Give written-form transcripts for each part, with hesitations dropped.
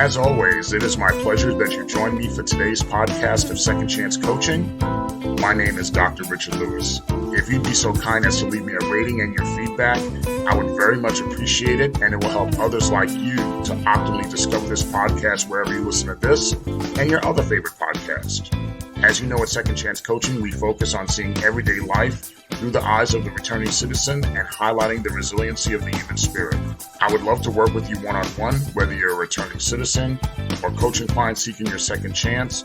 As always, it is my pleasure that you join me for today's podcast of Second Chance Coaching. My name is Dr. Richard Lewis. If you'd be so kind as to leave me a rating and your feedback, I would very much appreciate it, and it will help others like you to optimally discover this podcast wherever you listen to this and your other favorite podcast. As you know, at Second Chance Coaching, we focus on seeing everyday life through the eyes of the returning citizen and highlighting the resiliency of the human spirit. I would love to work with you one-on-one, whether you're a returning citizen or coaching client seeking your second chance,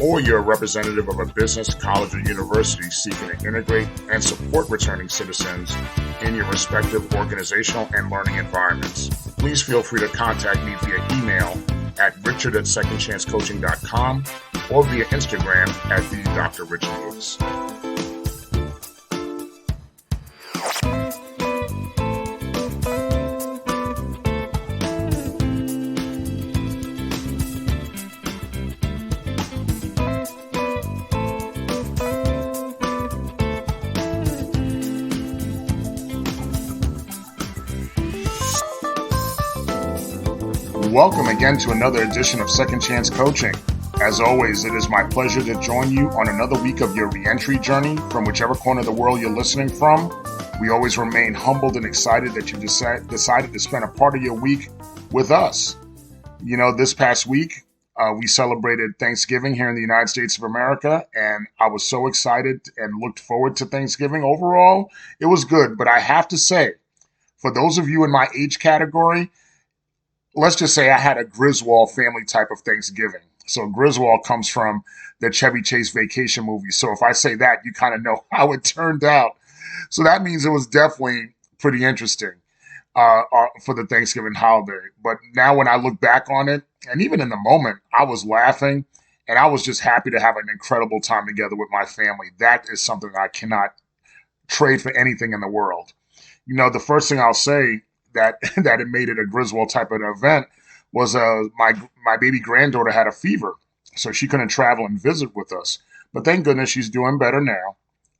or you're a representative of a business, college, or university seeking to integrate and support returning citizens in your respective organizational and learning environments. Please feel free to contact me via email at richard@secondchancecoaching.com or via Instagram at the Dr. Richard Lewis. Welcome again to another edition of Second Chance Coaching. As always, it is my pleasure to join you on another week of your reentry journey from whichever corner of the world you're listening from. We always remain humbled and excited that you decided to spend a part of your week with us. You know, this past week, we celebrated Thanksgiving here in the United States of America, and I was so excited and looked forward to Thanksgiving. Overall, it was good, but I have to say, for those of you in my age category, let's just say I had a Griswold family type of Thanksgiving. So Griswold comes from the Chevy Chase Vacation movie. So if I say that, you kind of know how it turned out. So that means it was definitely pretty interesting for the Thanksgiving holiday. But now when I look back on it, and even in the moment, I was laughing and I was just happy to have an incredible time together with my family. That is something I cannot trade for anything in the world. You know, the first thing I'll say that it made it a Griswold type of event was my baby granddaughter had a fever, so she couldn't travel and visit with us. But thank goodness she's doing better now.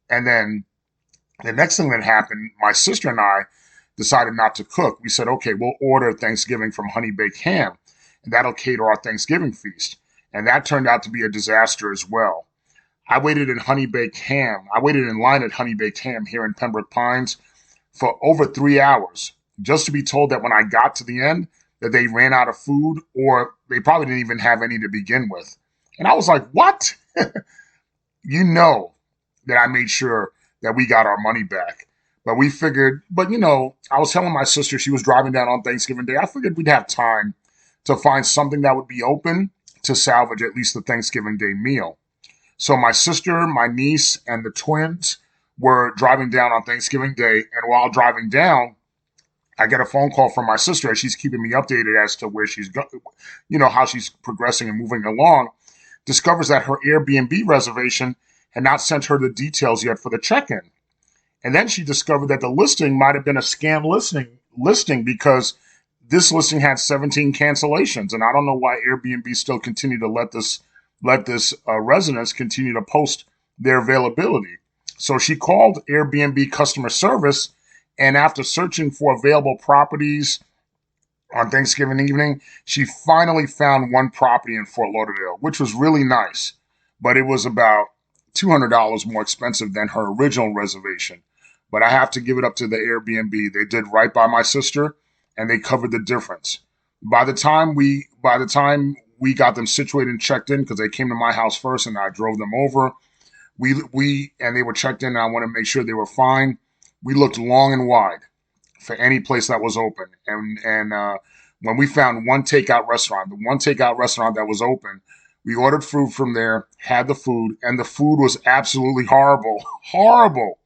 And then the next thing that happened, my sister and I decided not to cook. We said, okay, we'll order Thanksgiving from Honey Baked Ham, and that'll cater our Thanksgiving feast. And that turned out to be a disaster as well. I waited in line at Honey Baked Ham here in Pembroke Pines for over 3 hours, just to be told that when I got to the end, that they ran out of food, or they probably didn't even have any to begin with. And I was like, what? You know that I made sure that we got our money back. But we figured, I was telling my sister, she was driving down on Thanksgiving Day, I figured we'd have time to find something that would be open to salvage at least the Thanksgiving Day meal. So my sister, my niece, and the twins were driving down on Thanksgiving Day. And while driving down, I get a phone call from my sister as she's keeping me updated as to where she's how she's progressing and moving along. Discovers that her Airbnb reservation had not sent her the details yet for the check-in. And then she discovered that the listing might have been a scam listing because this listing had 17 cancellations. And I don't know why Airbnb still continue to let this residence continue to post their availability. So she called Airbnb customer service, and after searching for available properties on Thanksgiving evening, she finally found one property in Fort Lauderdale, which was really nice. But it was about $200 more expensive than her original reservation. But I have to give it up to the Airbnb. They did right by my sister, and they covered the difference. By the time we got them situated and checked in, because they came to my house first and I drove them over, and they were checked in, and I want to make sure they were fine. We looked long and wide for any place that was open. And when we found the one takeout restaurant that was open, we ordered food from there, had the food, and the food was absolutely horrible. Horrible.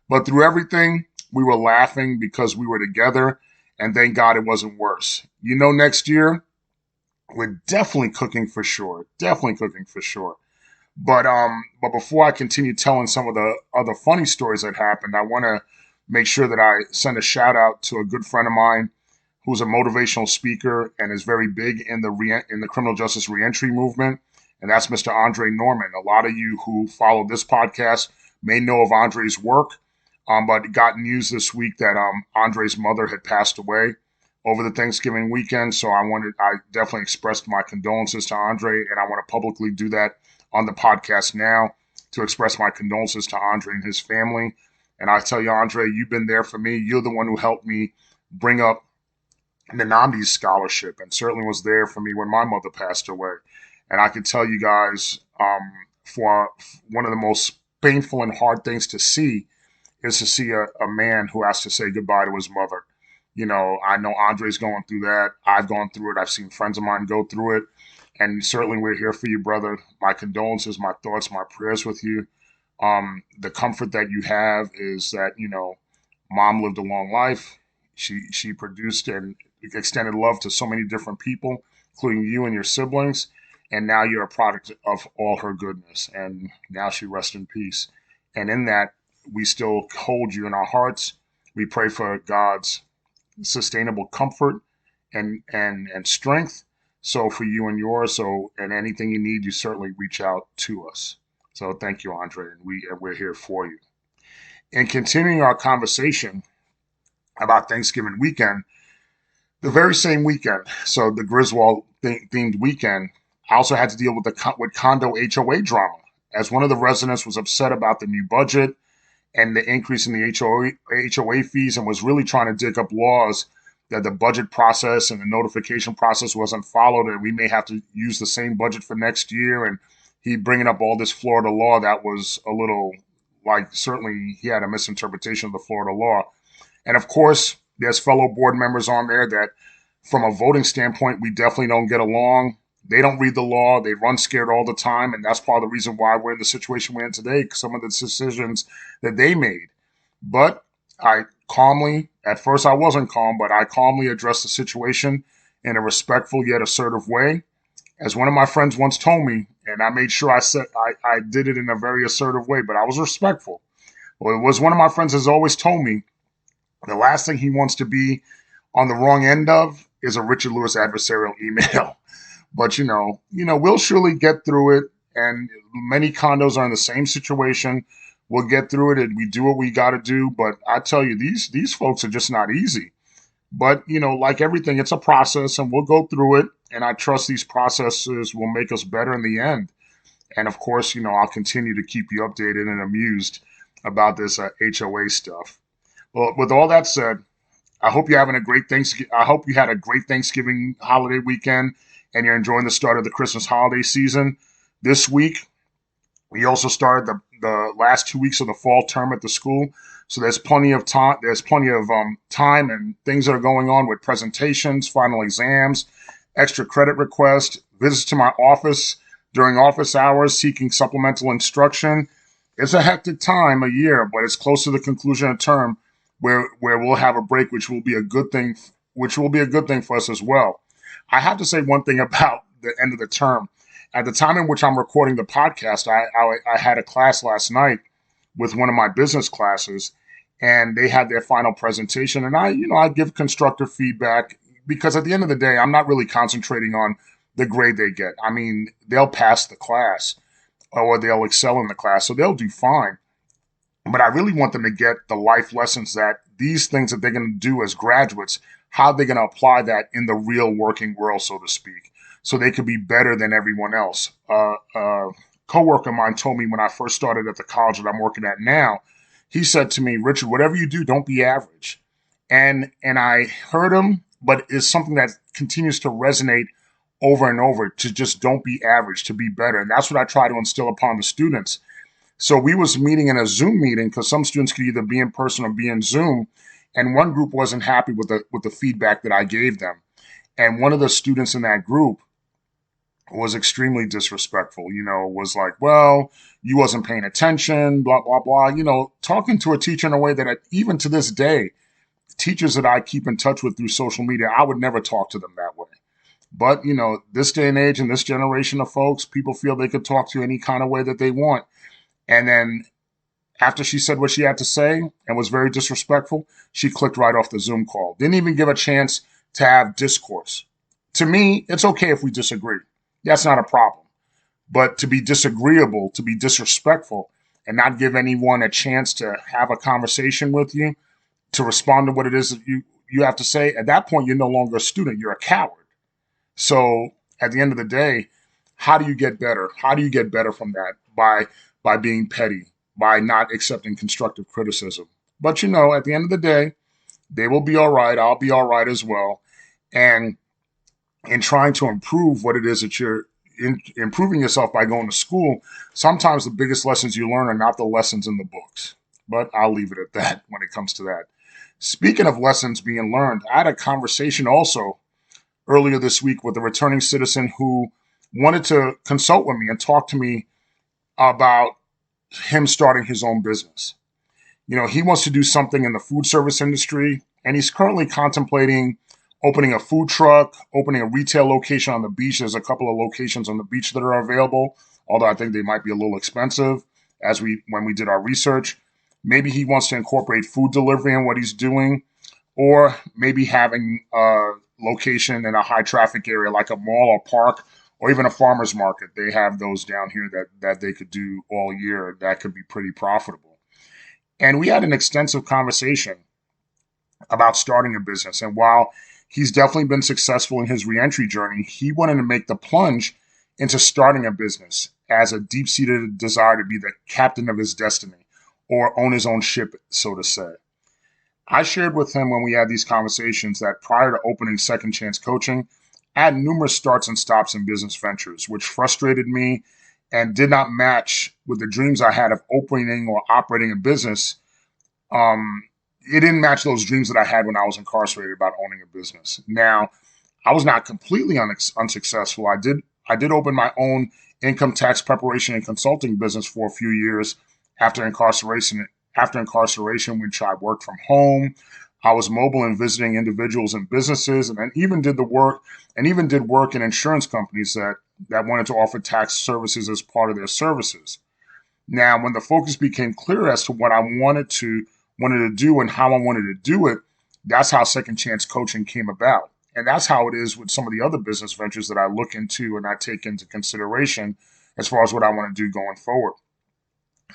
But through everything, we were laughing because we were together, and thank God it wasn't worse. You know, next year, we're definitely cooking for sure. But before I continue telling some of the other funny stories that happened, I want to make sure that I send a shout out to a good friend of mine who's a motivational speaker and is very big in the criminal justice reentry movement, and that's Mr. Andre Norman. A lot of you who follow this podcast may know of Andre's work, but got news this week that Andre's mother had passed away over the Thanksgiving weekend. So I definitely expressed my condolences to Andre, and I want to publicly do that on the podcast now to express my condolences to Andre and his family. And I tell you, Andre, you've been there for me. You're the one who helped me bring up Nanamdi's scholarship and certainly was there for me when my mother passed away. And I can tell you guys, for one of the most painful and hard things to see is to see a man who has to say goodbye to his mother. I know Andre's going through that. I've gone through it. I've seen friends of mine go through it. And certainly we're here for you, brother. My condolences, my thoughts, my prayers with you. The comfort that you have is that, mom lived a long life. She produced and extended love to so many different people, including you and your siblings. And now you're a product of all her goodness. And now she rests in peace. And in that, we still hold you in our hearts. We pray for God's sustainable comfort and strength. So for you and yours, and anything you need, you certainly reach out to us. So thank you, Andre, and we're here for you. And continuing our conversation about Thanksgiving weekend, the very same weekend, so the Griswold themed weekend, I also had to deal with with condo HOA drama, as one of the residents was upset about the new budget and the increase in the HOA fees, and was really trying to dig up laws that the budget process and the notification process wasn't followed, and we may have to use the same budget for next year. And he bringing up all this Florida law that was a little like, certainly he had a misinterpretation of the Florida law. And of course, there's fellow board members on there that, from a voting standpoint, we definitely don't get along. They don't read the law. They run scared all the time. And that's part of the reason why we're in the situation we're in today, some of the decisions that they made. But I calmly, at first I wasn't calm, but I calmly addressed the situation in a respectful yet assertive way. As one of my friends once told me, and I made sure I did it in a very assertive way, but I was respectful. Well, it was one of my friends has always told me the last thing he wants to be on the wrong end of is a Richard Lewis adversarial email. But, we'll surely get through it. And many condos are in the same situation. We'll get through it and we do what we got to do. But I tell you, these folks are just not easy. But, like everything, it's a process and we'll go through it. And I trust these processes will make us better in the end. And of course, I'll continue to keep you updated and amused about this HOA stuff. Well, with all that said, I hope you're having a great Thanksgiving. I hope you had a great Thanksgiving holiday weekend and you're enjoying the start of the Christmas holiday season. This week, we also started the last 2 weeks of the fall term at the school. So there's plenty of time. There's plenty of time and things that are going on with presentations, final exams, extra credit requests, visits to my office during office hours, seeking supplemental instruction. It's a hectic time of year, but it's close to the conclusion of term where we'll have a break, which will be a good thing for us as well. I have to say one thing about the end of the term. At the time in which I'm recording the podcast, I had a class last night with one of my business classes, and they had their final presentation. And I give constructive feedback because at the end of the day, I'm not really concentrating on the grade they get. I mean, they'll pass the class or they'll excel in the class, so they'll do fine. But I really want them to get the life lessons that these things that they're going to do as graduates, how they're going to apply that in the real working world, so to speak, so they could be better than everyone else. A coworker of mine told me when I first started at the college that I'm working at now, he said to me, Richard, whatever you do, don't be average. And I heard him, but it's something that continues to resonate over and over, to just don't be average, to be better. And that's what I try to instill upon the students. So we was meeting in a Zoom meeting because some students could either be in person or be in Zoom. And one group wasn't happy with the feedback that I gave them. And one of the students in that group was extremely disrespectful, was like, well, you wasn't paying attention, blah, blah, blah, talking to a teacher in a way that even to this day, teachers that I keep in touch with through social media, I would never talk to them that way. But, this day and age and this generation of folks, people feel they could talk to you any kind of way that they want. And then after she said what she had to say and was very disrespectful, she clicked right off the Zoom call. Didn't even give a chance to have discourse. To me, it's okay if we disagree. That's not a problem. But to be disagreeable, to be disrespectful, and not give anyone a chance to have a conversation with you, to respond to what it is that you have to say at that point, you're no longer a student, you're a coward. So at the end of the day, how do you get better? How do you get better from that? By being petty, by not accepting constructive criticism. But at the end of the day, they will be all right. I'll be all right as well. And in trying to improve what it is that you're improving yourself by going to school, sometimes the biggest lessons you learn are not the lessons in the books. But I'll leave it at that when it comes to that. Speaking of lessons being learned, I had a conversation also earlier this week with a returning citizen who wanted to consult with me and talk to me about him starting his own business. He wants to do something in the food service industry, and he's currently contemplating opening a food truck, opening a retail location on the beach. There's a couple of locations on the beach that are available, although I think they might be a little expensive when we did our research. Maybe he wants to incorporate food delivery in what he's doing, or maybe having a location in a high traffic area like a mall or park, or even a farmer's market. They have those down here that they could do all year. That could be pretty profitable. And we had an extensive conversation about starting a business. And while he's definitely been successful in his reentry journey, he wanted to make the plunge into starting a business as a deep-seated desire to be the captain of his destiny or own his own ship, so to say. I shared with him when we had these conversations that prior to opening Second Chance Coaching, I had numerous starts and stops in business ventures, which frustrated me and did not match with the dreams I had of opening or operating a business. It didn't match those dreams that I had when I was incarcerated about owning a business. Now, I was not completely unsuccessful. I did open my own income tax preparation and consulting business for a few years after incarceration. After incarceration, which I worked from home, I was mobile and visiting individuals and businesses, and then even did work in insurance companies that wanted to offer tax services as part of their services. Now, when the focus became clear as to what I wanted to do and how I wanted to do it, that's how Second Chance Coaching came about. And that's how it is with some of the other business ventures that I look into and I take into consideration as far as what I want to do going forward.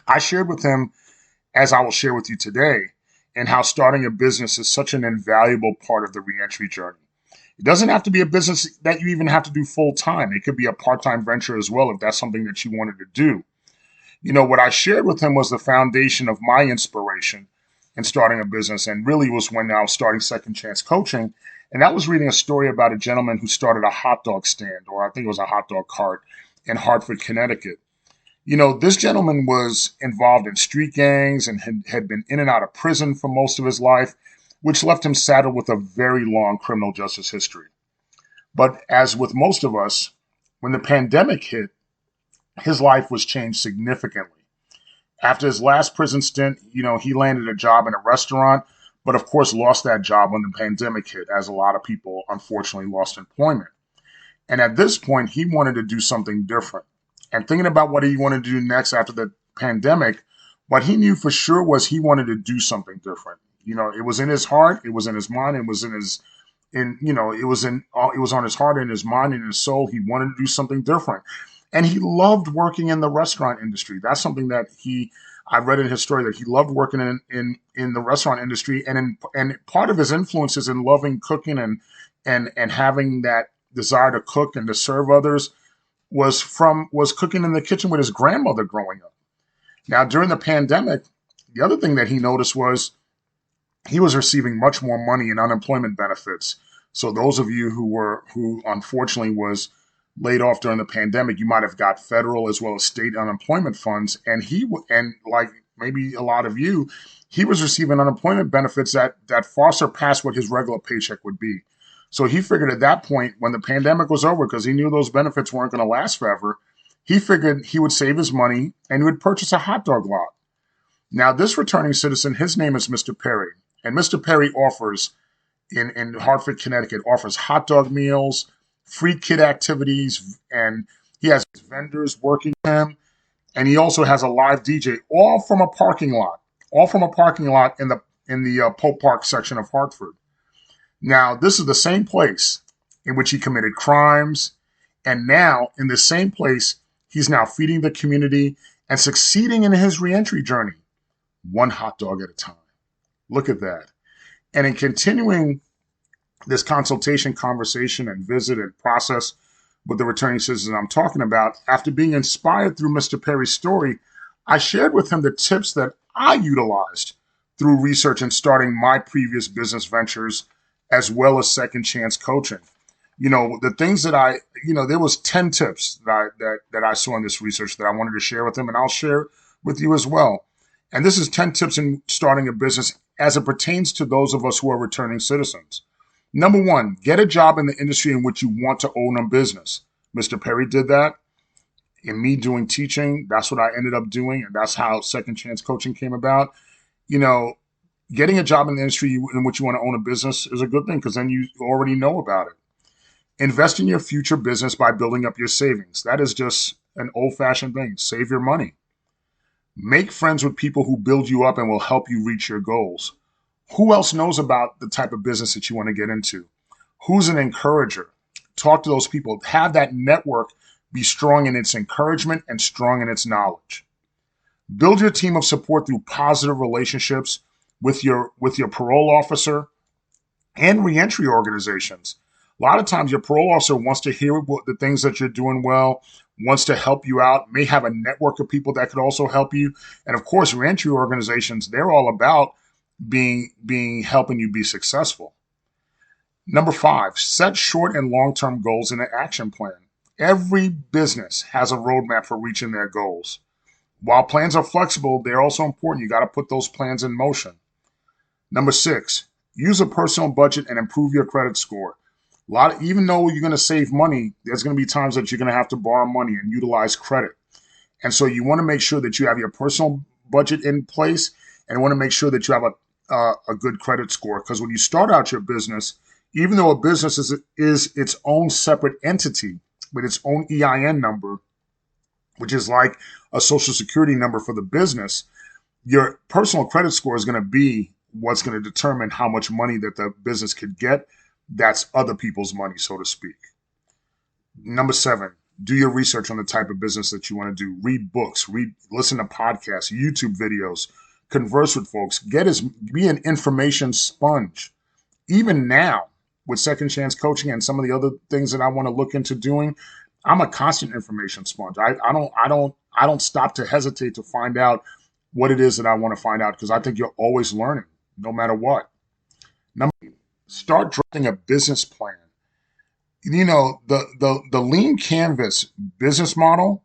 I shared with him, as I will share with you today, and how starting a business is such an invaluable part of the reentry journey. It doesn't have to be a business that you even have to do full time. It could be a part-time venture as well if that's something that you wanted to do. What I shared with him was the foundation of my inspiration in starting a business, and really was when I was starting Second Chance Coaching. And that was reading a story about a gentleman who started a hot dog stand, or I think it was a hot dog cart, in Hartford, Connecticut. This gentleman was involved in street gangs and had been in and out of prison for most of his life, which left him saddled with a very long criminal justice history. But as with most of us, when the pandemic hit, his life was changed significantly. After his last prison stint, he landed a job in a restaurant, but of course lost that job when the pandemic hit, as a lot of people unfortunately lost employment. And at this point, he wanted to do something different. And thinking about what he wanted to do next after the pandemic, what he knew for sure was he wanted to do something different. It was in his heart, it was in his mind, it was it was on his heart and his mind and his soul. He wanted to do something different. And he loved working in the restaurant industry. That's something that I read in his story, that he loved working in the restaurant industry. And part of his influence is in loving cooking and having that desire to cook and to serve others was cooking in the kitchen with his grandmother growing up. Now, during the pandemic, the other thing that he noticed was he was receiving much more money in unemployment benefits. So those of you who unfortunately was laid off during the pandemic, you might have got federal as well as state unemployment funds. And like maybe a lot of you, he was receiving unemployment benefits that far surpassed what his regular paycheck would be. So he figured at that point, when the pandemic was over, because he knew those benefits weren't going to last forever, he figured he would save his money and he would purchase a hot dog lot. Now, this returning citizen, his name is Mr. Perry. And Mr. Perry offers, in Hartford, Connecticut, offers hot dog meals, free kid activities, and he has vendors working with him. And he also has a live DJ, all from a parking lot in the Pope Park section of Hartford. Now, this is the same place in which he committed crimes. And now, in the same place, he's now feeding the community and succeeding in his reentry journey, one hot dog at a time. Look at that. And in continuing this consultation, conversation, and visit and process with the returning citizen I'm talking about, after being inspired through Mr. Perry's story, I shared with him the tips that I utilized through research and starting my previous business ventures, as well as second chance coaching. The things that there was 10 tips that I saw in this research that I wanted to share with him, and I'll share with you as well. And this is 10 tips in starting a business as it pertains to those of us who are returning citizens. Number one, get a job in the industry in which you want to own a business. Mr. Perry did that. In me doing teaching, that's what I ended up doing, and that's how second chance coaching came about. Getting a job in the industry in which you want to own a business is a good thing, because then you already know about it. Invest in your future business by building up your savings. That is just an old-fashioned thing. Save your money. Make friends with people who build you up and will help you reach your goals. Who else knows about the type of business that you want to get into? Who's an encourager? Talk to those people. Have that network be strong in its encouragement and strong in its knowledge. Build your team of support through positive relationships with your parole officer and reentry organizations. A lot of times your parole officer wants to hear the things that you're doing well, wants to help you out, may have a network of people that could also help you. And of course, reentry organizations, they're all about helping you be successful. Number 5, set short and long-term goals in an action plan. Every business has a roadmap for reaching their goals. While plans are flexible, they're also important. You got to put those plans in motion. Number 6, use a personal budget and improve your credit score. Even though you're going to save money, there's going to be times that you're going to have to borrow money and utilize credit. And so you want to make sure that you have your personal budget in place, and you want to make sure that you have a good credit score. Because when you start out your business, even though a business is its own separate entity with its own EIN number, which is like a social security number for the business, your personal credit score is going to be what's going to determine how much money that the business could get. That's other people's money, so to speak. Number 7, do your research on the type of business that you want to do. Read books, listen to podcasts, YouTube videos, converse with folks. Be an information sponge. Even now, with second chance coaching and some of the other things that I want to look into doing, I'm a constant information sponge. I don't stop to hesitate to find out what it is that I want to find out, because I think you're always learning, no matter what. Number 8, start drafting a business plan. The lean canvas business model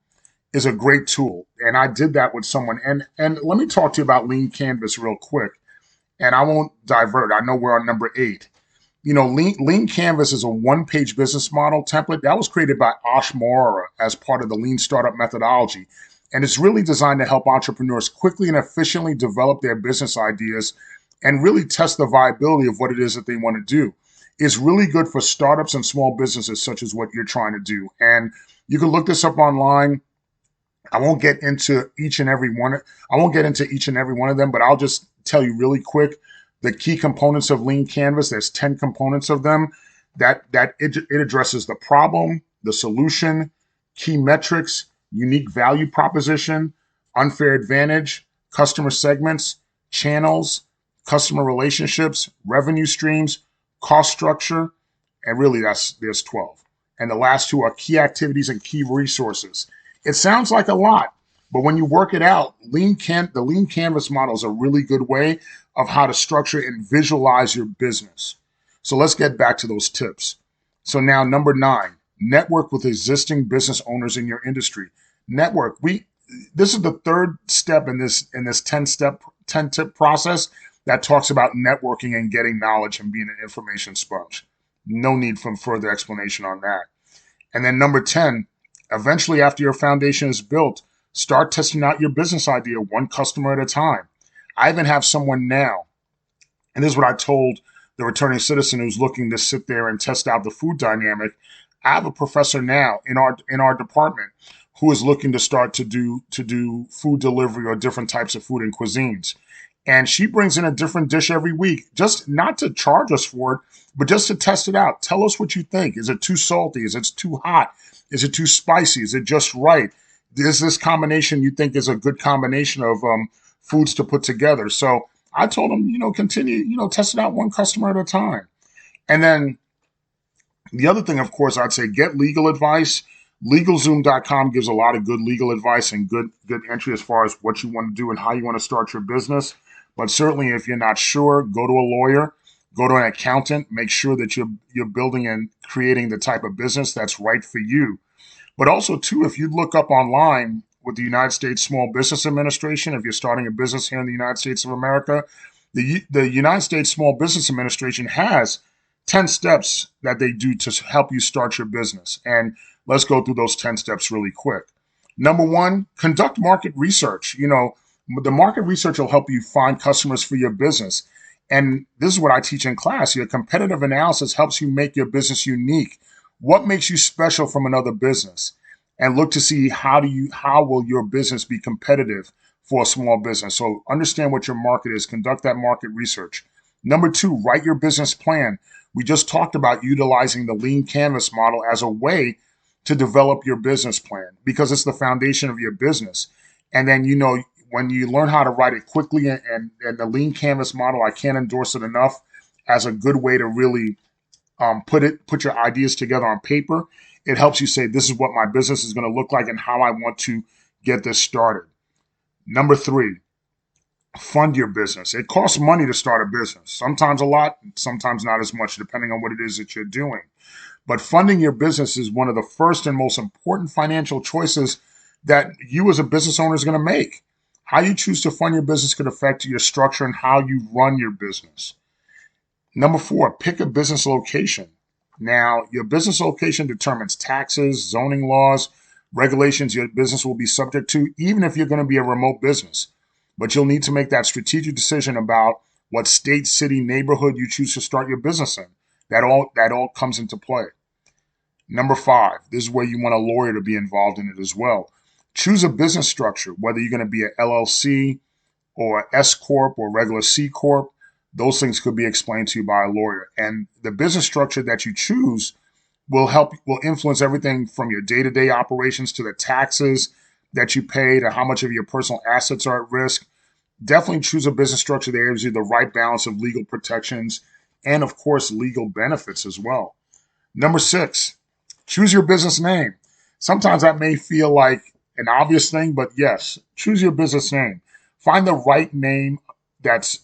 is a great tool, and I did that with someone. And let me talk to you about lean canvas real quick, and I won't divert. I know we're on number 8. Lean Canvas is a one-page business model template that was created by Ash Maurya as part of the Lean Startup methodology. And it's really designed to help entrepreneurs quickly and efficiently develop their business ideas and really test the viability of what it is that they want to do. It's really good for startups and small businesses such as what you're trying to do. And you can look this up online. I won't get into each and every one of them, but I'll just tell you really quick the key components of Lean Canvas. There's 10 components of them that it addresses the problem, the solution, key metrics, unique value proposition, unfair advantage, customer segments, channels, customer relationships, revenue streams, cost structure, and really there's 12. And the last 2 are key activities and key resources. It sounds like a lot, but when you work it out, the Lean Canvas model is a really good way of how to structure and visualize your business. So let's get back to those tips. So now number 9, network with existing business owners in your industry. Network. This is the third step in this 10-tip process that talks about networking and getting knowledge and being an information sponge. No need for further explanation on that. And then number 10, eventually after your foundation is built, start testing out your business idea one customer at a time. I even have someone now, and this is what I told the returning citizen who's looking to sit there and test out the food dynamic. I have a professor now in our department who is looking to start to do food delivery or different types of food and cuisines. And she brings in a different dish every week, just not to charge us for it, but just to test it out. Tell us what you think. Is it too salty? Is it too hot? Is it too spicy? Is it just right? Is this combination you think is a good combination of foods to put together? So I told him, continue, test it out one customer at a time. And then the other thing, of course, I'd say get legal advice. LegalZoom.com gives a lot of good legal advice and good entry as far as what you want to do and how you want to start your business. But certainly, if you're not sure, go to a lawyer, go to an accountant, make sure that you're building and creating the type of business that's right for you. But also, too, if you look up online with the United States Small Business Administration, if you're starting a business here in the United States of America, the United States Small Business Administration has 10 steps that they do to help you start your business. And let's go through those 10 steps really quick. Number one, conduct market research. The market research will help you find customers for your business. And this is what I teach in class. Your competitive analysis helps you make your business unique. What makes you special from another business? And look to see how will your business be competitive for a small business. So understand what your market is. Conduct that market research. Number two, write your business plan. We just talked about utilizing the lean canvas model as a way to develop your business plan because it's the foundation of your business. And then, when you learn how to write it quickly and the lean canvas model, I can't endorse it enough as a good way to really put your ideas together on paper. It helps you say, this is what my business is going to look like and how I want to get this started. Number three, fund your business. It costs money to start a business. Sometimes a lot, sometimes not as much, depending on what it is that you're doing. But funding your business is one of the first and most important financial choices that you as a business owner is going to make. How you choose to fund your business could affect your structure and how you run your business. Number four, pick a business location. Now, your business location determines taxes, zoning laws, regulations your business will be subject to, even if you're going to be a remote business. But you'll need to make that strategic decision about what state, city, neighborhood you choose to start your business in. That all comes into play. Number five, this is where you want a lawyer to be involved in it as well. Choose a business structure, whether you're going to be an LLC or S Corp or regular C Corp. Those things could be explained to you by a lawyer. And the business structure that you choose will influence everything from your day-to-day operations to the taxes that you pay to how much of your personal assets are at risk. Definitely choose a business structure that gives you the right balance of legal protections and, of course, legal benefits as well. Number six, choose your business name. Sometimes that may feel like an obvious thing, but yes, choose your business name. Find the right name that's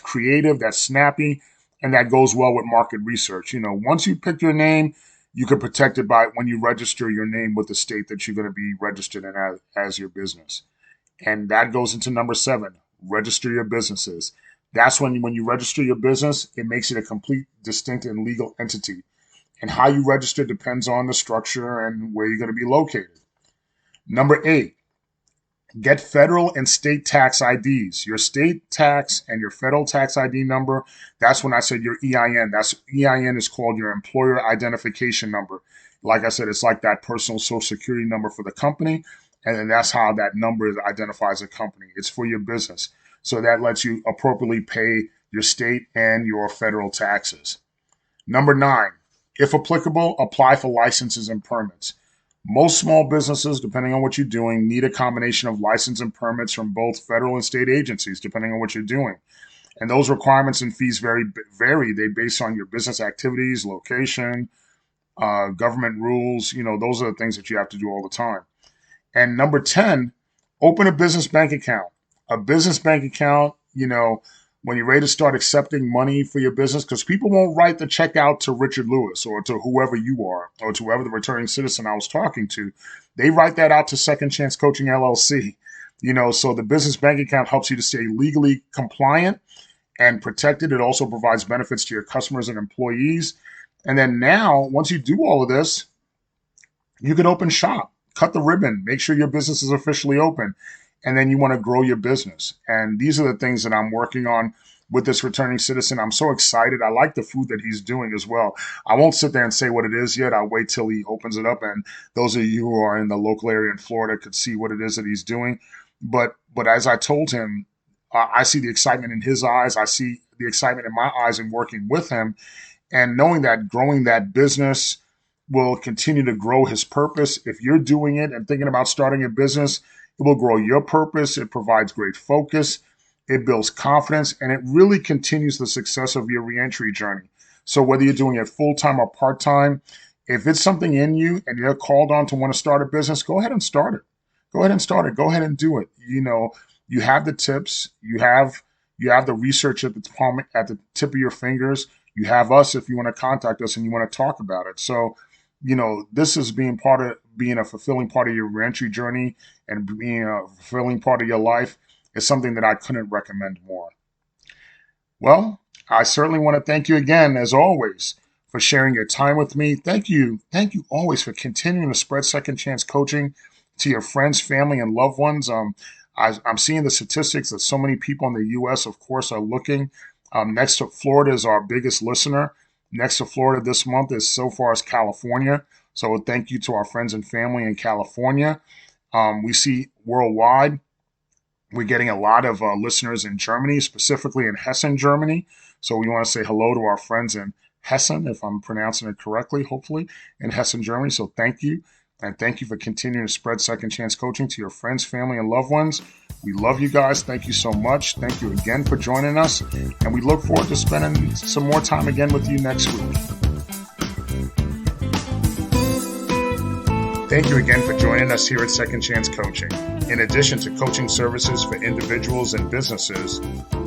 creative, that's snappy, and that goes well with market research. Once you pick your name, you can protect it by when you register your name with the state that you're going to be registered in as your business. And that goes into number seven, register your businesses. That's when you register your business, it makes it a complete, distinct, and legal entity. And how you register depends on the structure and where you're going to be located. Number eight, get federal and state tax IDs. Your state tax and your federal tax ID number, that's when I said your EIN. EIN is called your employer identification number. Like I said, it's like that personal social security number for the company. And then that's how that number identifies a company. It's for your business. So that lets you appropriately pay your state and your federal taxes. Number nine, if applicable, apply for licenses and permits. Most small businesses, depending on what you're doing, need a combination of license and permits from both federal and state agencies, depending on what you're doing. And those requirements and fees vary. They based on your business activities, location, government rules. Those are the things that you have to do all the time. And number 10, open a business bank account. A business bank account, when you're ready to start accepting money for your business, because people won't write the check out to Richard Lewis or to whoever you are or to whoever the returning citizen I was talking to. They write that out to Second Chance Coaching LLC. So the business bank account helps you to stay legally compliant and protected. It also provides benefits to your customers and employees. And then now, once you do all of this, you can open shop, cut the ribbon, make sure your business is officially open. And then you want to grow your business. And these are the things that I'm working on with this returning citizen. I'm so excited. I like the food that he's doing as well. I won't sit there and say what it is yet. I'll wait till he opens it up. And those of you who are in the local area in Florida could see what it is that he's doing. But as I told him, I see the excitement in his eyes. I see the excitement in my eyes in working with him and knowing that growing that business will continue to grow his purpose. If you're doing it and thinking about starting a business, it will grow your purpose. It provides great focus. It builds confidence, and it really continues the success of your reentry journey. So whether you're doing it full-time or part-time, if it's something in you and you're called on to want to start a business, go ahead and start it. Go ahead and start it. Go ahead and do it. You have the tips. You have the research at the tip of your fingers. You have us if you want to contact us and you want to talk about it. So, this is being a fulfilling part of your reentry journey and being a fulfilling part of your life is something that I couldn't recommend more. Well, I certainly want to thank you again, as always, for sharing your time with me. Thank you. Thank you always for continuing to spread second chance coaching to your friends, family, and loved ones. I'm seeing the statistics that so many people in the U.S., of course, are looking. Next to Florida is our biggest listener. Next to Florida this month is so far as California. So thank you to our friends and family in California. We see worldwide, we're getting a lot of listeners in Germany, specifically in Hessen, Germany. So we want to say hello to our friends in Hessen, if I'm pronouncing it correctly, hopefully, in Hessen, Germany. So thank you. And thank you for continuing to spread second chance coaching to your friends, family, and loved ones. We love you guys. Thank you so much. Thank you again for joining us. And we look forward to spending some more time again with you next week. Thank you again for joining us here at Second Chance Coaching. In addition to coaching services for individuals and businesses,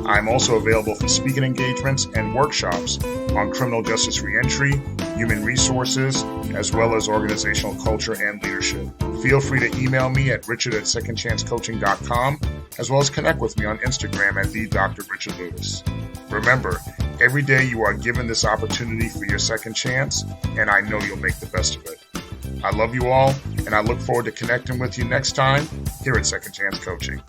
I'm also available for speaking engagements and workshops on criminal justice reentry, human resources, as well as organizational culture and leadership. Feel free to email me at richard@secondchancecoaching.com, as well as connect with me on Instagram at @DrRichardLewis. Remember, every day you are given this opportunity for your second chance, and I know you'll make the best of it. I love you all, and I look forward to connecting with you next time here at Second Chance Coaching.